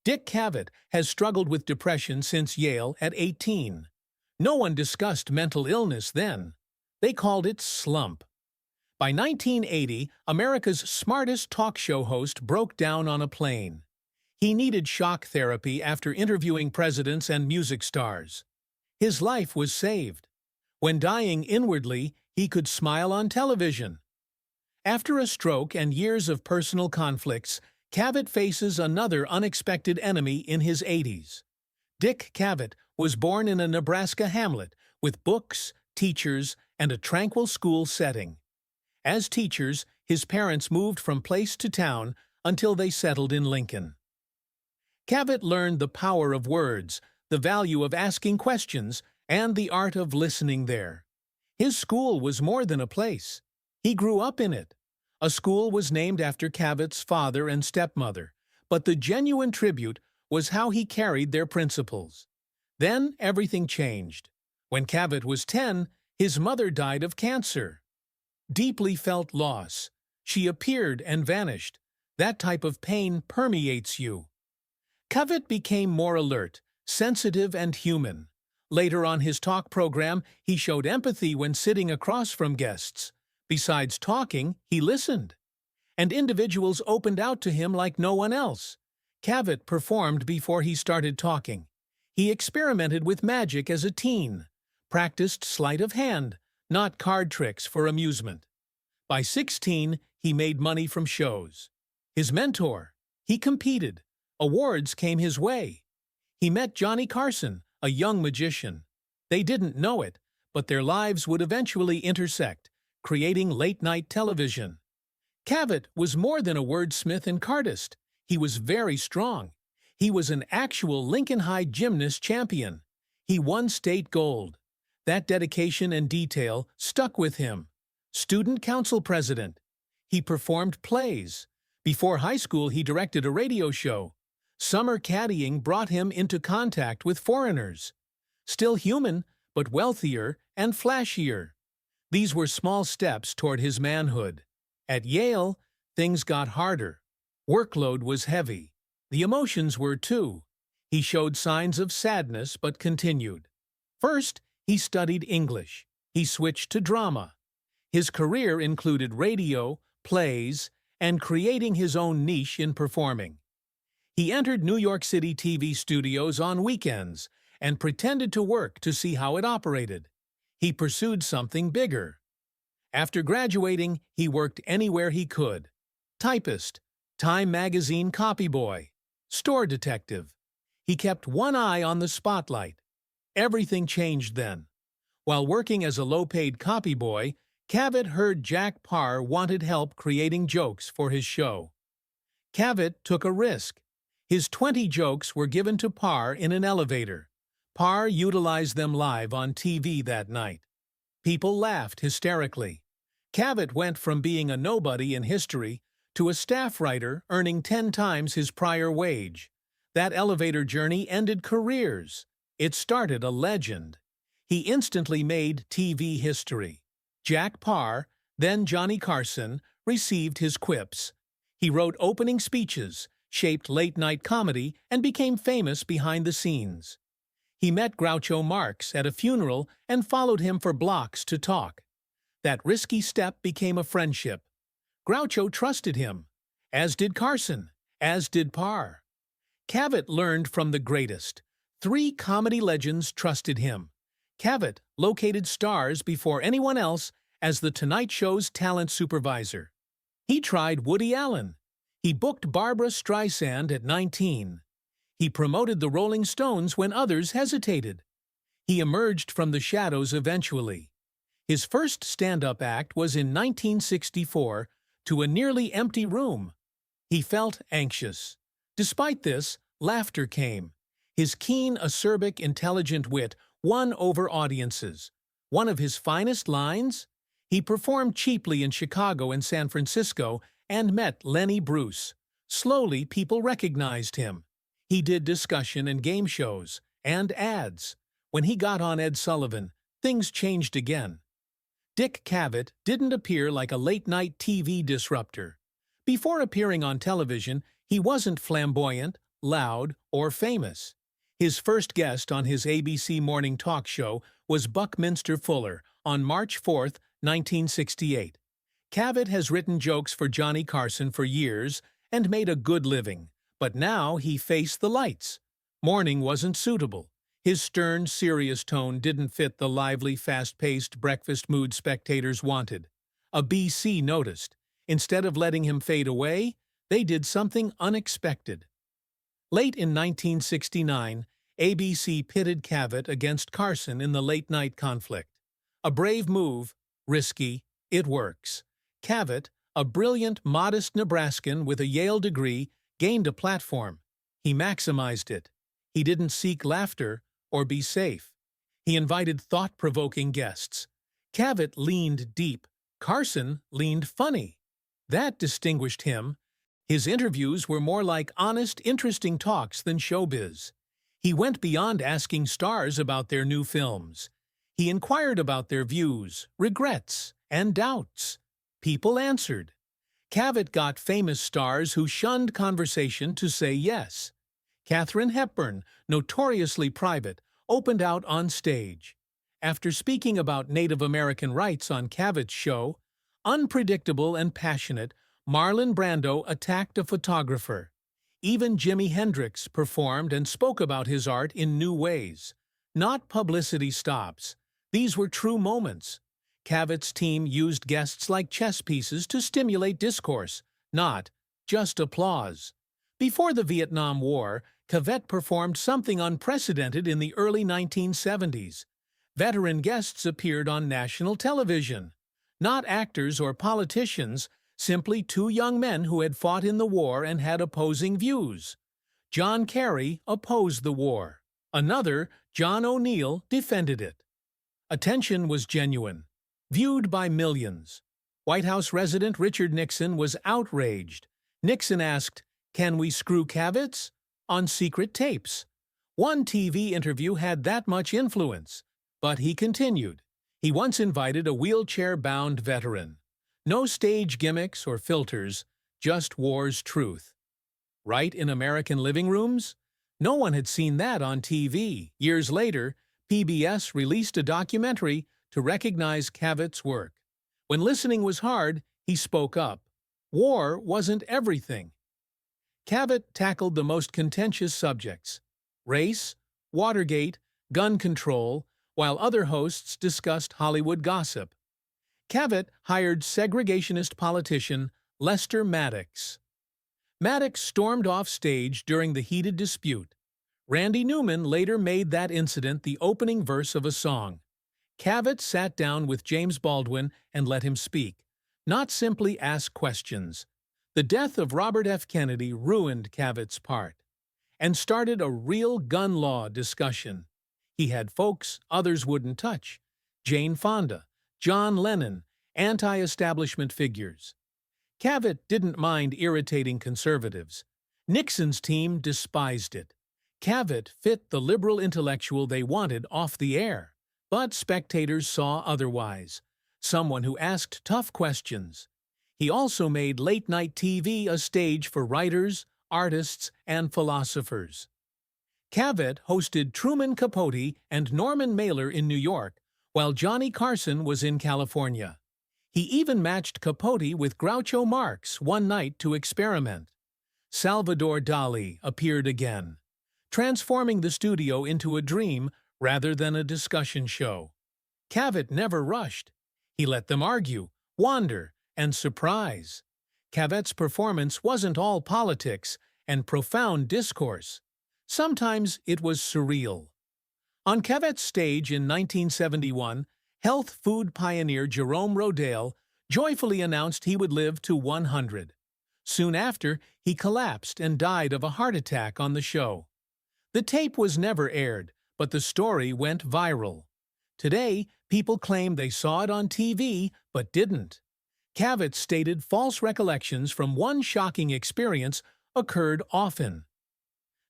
Dick Cavett has struggled with depression since Yale at 18. No one discussed mental illness then. They called it slump. By 1980, America's smartest talk show host broke down on a plane. He needed shock therapy after interviewing presidents and music stars. His life was saved. When dying inwardly, he could smile on television. After a stroke and years of personal conflicts, Cavett faces another unexpected enemy in his 80s. Dick Cavett was born in a Nebraska hamlet with books, teachers, and a tranquil school setting. As teachers, his parents moved from place to town until they settled in Lincoln. Cavett learned the power of words, the value of asking questions, and the art of listening there. His school was more than a place. He grew up in it. A school was named after Cavett's father and stepmother, but the genuine tribute was how he carried their principles. Then everything changed. When Cavett was 10, his mother died of cancer. Deeply felt loss. She appeared and vanished. That type of pain permeates you. Cavett became more alert, sensitive, and human. Later on his talk program, he showed empathy when sitting across from guests. Besides talking, he listened. And individuals opened out to him like no one else. Cavett performed before he started talking. He experimented with magic as a teen, practiced sleight of hand, not card tricks for amusement. By 16, he made money from shows. His mentor, he competed. Awards came his way. He met Johnny Carson, a young magician. They didn't know it, but their lives would eventually intersect, creating late-night television. Cavett was more than a wordsmith and cardist. He was very strong. He was an actual Lincoln High gymnast champion. He won state gold. That dedication and detail stuck with him. Student council president. He performed plays. Before high school, he directed a radio show. Summer caddying brought him into contact with foreigners. Still human, but wealthier and flashier. These were small steps toward his manhood. At Yale, things got harder. Workload was heavy. The emotions were too. He showed signs of sadness but continued. First, he studied English. He switched to drama. His career included radio, plays, and creating his own niche in performing. He entered New York City TV studios on weekends and pretended to work to see how it operated. He pursued something bigger. After graduating, he worked anywhere he could. Typist, Time magazine copyboy, store detective. He kept one eye on the spotlight. Everything changed then. While working as a low-paid copyboy, Cavett heard Jack Paar wanted help creating jokes for his show. Cavett took a risk. His 20 jokes were given to Paar in an elevator. Paar utilized them live on TV that night. People laughed hysterically. Cavett went from being a nobody in history to a staff writer earning 10 times his prior wage. That elevator journey ended careers. It started a legend. He instantly made TV history. Jack Paar, then Johnny Carson, received his quips. He wrote opening speeches, shaped late-night comedy, and became famous behind the scenes. He met Groucho Marx at a funeral and followed him for blocks to talk. That risky step became a friendship. Groucho trusted him, as did Carson, as did Paar. Cavett learned from the greatest. 3 comedy legends trusted him. Cavett located stars before anyone else as The Tonight Show's talent supervisor. He tried Woody Allen. He booked Barbra Streisand at 19. He promoted the Rolling Stones when others hesitated. He emerged from the shadows eventually. His first stand-up act was in 1964 to a nearly empty room. He felt anxious. Despite this, laughter came. His keen, acerbic, intelligent wit won over audiences. One of his finest lines? He performed cheaply in Chicago and San Francisco and met Lenny Bruce. Slowly, people recognized him. He did discussion and game shows, and ads. When he got on Ed Sullivan, things changed again. Dick Cavett didn't appear like a late-night TV disruptor. Before appearing on television, he wasn't flamboyant, loud, or famous. His first guest on his ABC morning talk show was Buckminster Fuller on March 4, 1968. Cavett has written jokes for Johnny Carson for years and made a good living, but now he faced the lights. Morning wasn't suitable. His stern, serious tone didn't fit the lively, fast-paced breakfast mood spectators wanted. A BC noticed. Instead of letting him fade away, they did something unexpected. Late in 1969, ABC pitted Cavett against Carson in the late-night conflict. A brave move, risky, it works. Cavett, a brilliant, modest Nebraskan with a Yale degree, gained a platform. He maximized it. He didn't seek laughter or be safe. He invited thought-provoking guests. Cavett leaned deep. Carson leaned funny. That distinguished him. His interviews were more like honest, interesting talks than showbiz. He went beyond asking stars about their new films. He inquired about their views, regrets, and doubts. People answered. Cavett got famous stars who shunned conversation to say yes. Katharine Hepburn, notoriously private, opened out on stage. After speaking about Native American rights on Cavett's show, unpredictable and passionate, Marlon Brando attacked a photographer. Even Jimi Hendrix performed and spoke about his art in new ways. Not publicity stops. These were true moments. Cavett's team used guests like chess pieces to stimulate discourse, not just applause. Before the Vietnam War, Cavett performed something unprecedented in the early 1970s. Veteran guests appeared on national television. Not actors or politicians, simply two young men who had fought in the war and had opposing views. John Kerry opposed the war. Another, John O'Neill, defended it. Attention was genuine, viewed by millions. White House resident Richard Nixon was outraged. Nixon asked, "Can we screw Cavett's?" on secret tapes. One TV interview had that much influence. But he continued. He once invited a wheelchair-bound veteran. No stage gimmicks or filters, just war's truth. Right in American living rooms? No one had seen that on TV. Years later, PBS released a documentary to recognize Cavett's work. When listening was hard, he spoke up. War wasn't everything. Cavett tackled the most contentious subjects: race, Watergate, gun control, while other hosts discussed Hollywood gossip. Cavett hired segregationist politician Lester Maddox. Maddox stormed off stage during the heated dispute. Randy Newman later made that incident the opening verse of a song. Cavett sat down with James Baldwin and let him speak, not simply ask questions. The death of Robert F. Kennedy ruined Cavett's part and started a real gun law discussion. He had folks others wouldn't touch: Jane Fonda, John Lennon, anti-establishment figures. Cavett didn't mind irritating conservatives. Nixon's team despised it. Cavett fit the liberal intellectual they wanted off the air, but spectators saw otherwise: someone who asked tough questions. He also made late-night TV a stage for writers, artists, and philosophers. Cavett hosted Truman Capote and Norman Mailer in New York, while Johnny Carson was in California. He even matched Capote with Groucho Marx one night to experiment. Salvador Dali appeared again, transforming the studio into a dream rather than a discussion show. Cavett never rushed. He let them argue, wander, and surprise. Cavett's performance wasn't all politics and profound discourse. Sometimes it was surreal. On Cavett's stage in 1971, health food pioneer Jerome Rodale joyfully announced he would live to 100. Soon after, he collapsed and died of a heart attack on the show. The tape was never aired, but the story went viral. Today, people claim they saw it on TV but didn't. Cavett stated false recollections from one shocking experience occurred often.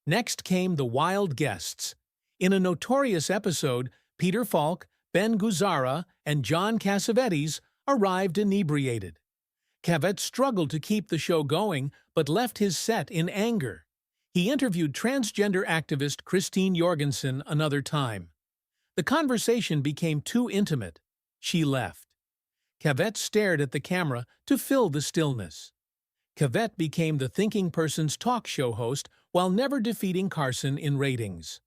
Next came the wild guests. In a notorious episode, Peter Falk, Ben Gazzara, and John Cassavetes arrived inebriated. Cavett struggled to keep the show going, but left his set in anger. He interviewed transgender activist Christine Jorgensen another time. The conversation became too intimate. She left. Cavett stared at the camera to fill the stillness. Cavett became the thinking person's talk show host while never defeating Carson in ratings.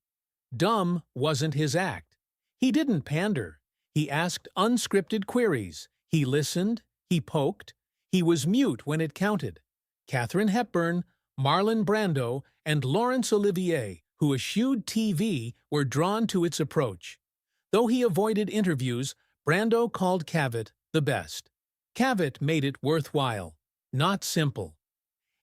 Dumb wasn't his act. He didn't pander. He asked unscripted queries. He listened. He poked. He was mute when it counted. Katharine Hepburn, Marlon Brando, and Laurence Olivier, who eschewed TV, were drawn to its approach. Though he avoided interviews, Brando called Cavett the best. Cavett made it worthwhile, not simple.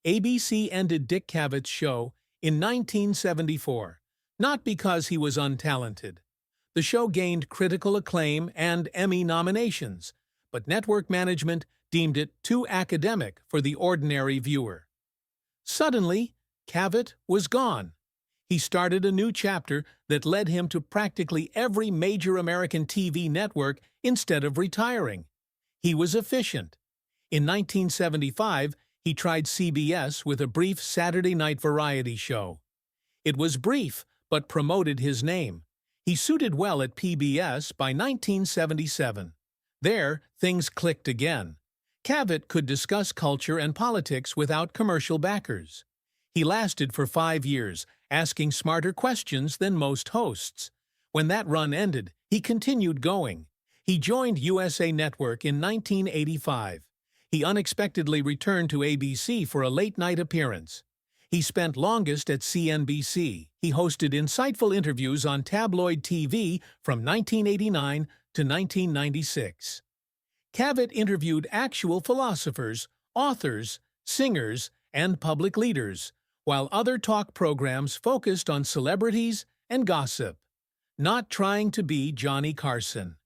ABC ended Dick Cavett's show in 1974, not because he was untalented. The show gained critical acclaim and Emmy nominations, but network management deemed it too academic for the ordinary viewer. Suddenly, Cavett was gone. He started a new chapter that led him to practically every major American TV network instead of retiring. He was efficient. In 1975, he tried CBS with a brief Saturday night variety show. It was brief, but promoted his name. He suited well at PBS by 1977. There, things clicked again. Cavett could discuss culture and politics without commercial backers. He lasted for 5 years, asking smarter questions than most hosts. When that run ended, he continued going. He joined USA Network in 1985. He unexpectedly returned to ABC for a late-night appearance. He spent longest at CNBC. He hosted insightful interviews on tabloid TV from 1989 to 1996. Cavett interviewed actual philosophers, authors, singers, and public leaders, while other talk programs focused on celebrities and gossip. Not trying to be Johnny Carson.